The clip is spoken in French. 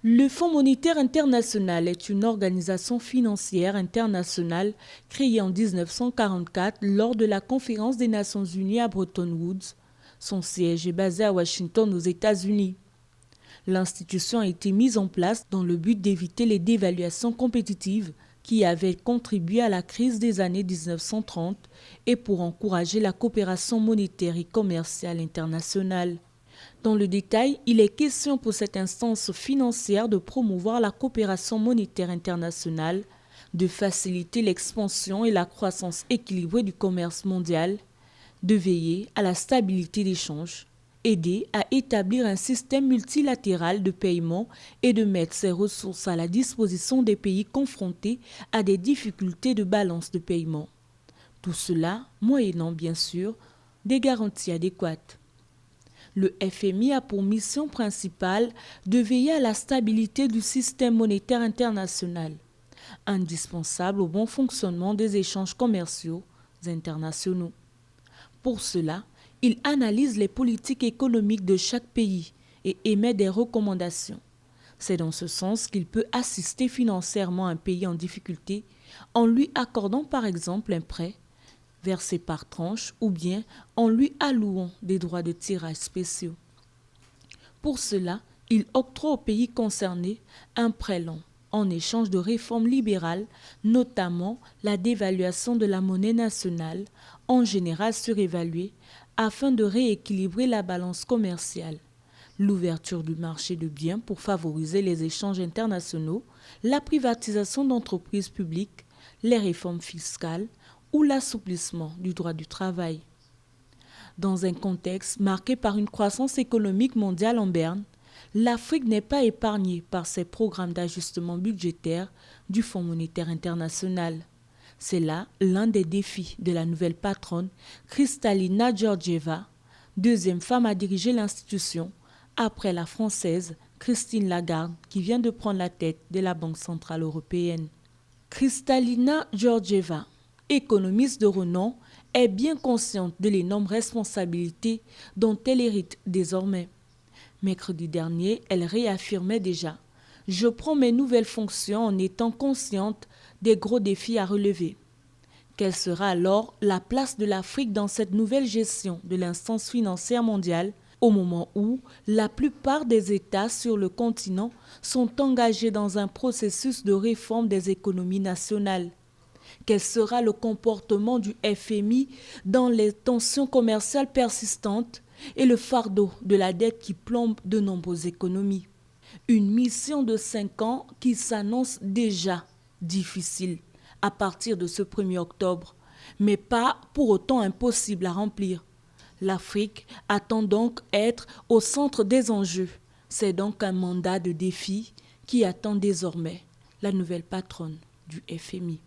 Le Fonds monétaire international est une organisation financière internationale créée en 1944 lors de la conférence des Nations Unies à Bretton Woods. Son siège est basé à Washington aux États-Unis. L'institution a été mise en place dans le but d'éviter les dévaluations compétitives qui avaient contribué à la crise des années 1930 et pour encourager la coopération monétaire et commerciale internationale. Dans le détail, il est question pour cette instance financière de promouvoir la coopération monétaire internationale, de faciliter l'expansion et la croissance équilibrée du commerce mondial, de veiller à la stabilité des changes, aider à établir un système multilatéral de paiement et de mettre ses ressources à la disposition des pays confrontés à des difficultés de balance de paiement. Tout cela moyennant bien sûr des garanties adéquates. Le FMI a pour mission principale de veiller à la stabilité du système monétaire international, indispensable au bon fonctionnement des échanges commerciaux internationaux. Pour cela, il analyse les politiques économiques de chaque pays et émet des recommandations. C'est dans ce sens qu'il peut assister financièrement un pays en difficulté en lui accordant par exemple un prêt versé par tranche ou bien en lui allouant des droits de tirage spéciaux. Pour cela, il octroie au pays concerné un prêt long en échange de réformes libérales, notamment la dévaluation de la monnaie nationale, en général surévaluée, afin de rééquilibrer la balance commerciale, l'ouverture du marché de biens pour favoriser les échanges internationaux, la privatisation d'entreprises publiques, les réformes fiscales, ou l'assouplissement du droit du travail. Dans un contexte marqué par une croissance économique mondiale en berne, l'Afrique n'est pas épargnée par ces programmes d'ajustement budgétaire du Fonds monétaire international. C'est là l'un des défis de la nouvelle patronne, Kristalina Georgieva, deuxième femme à diriger l'institution, après la française Christine Lagarde, qui vient de prendre la tête de la Banque centrale européenne. Kristalina Georgieva, économiste de renom, est bien consciente de l'énorme responsabilité dont elle hérite désormais. Mercredi dernier, elle réaffirmait déjà « Je prends mes nouvelles fonctions en étant consciente des gros défis à relever ». Quelle sera alors la place de l'Afrique dans cette nouvelle gestion de l'instance financière mondiale au moment où la plupart des États sur le continent sont engagés dans un processus de réforme des économies nationales? Quel sera le comportement du FMI dans les tensions commerciales persistantes et le fardeau de la dette qui plombe de nombreuses économies? Une mission de 5 ans qui s'annonce déjà difficile à partir de ce 1er octobre, mais pas pour autant impossible à remplir. L'Afrique attend donc être au centre des enjeux. C'est donc un mandat de défi qui attend désormais la nouvelle patronne du FMI.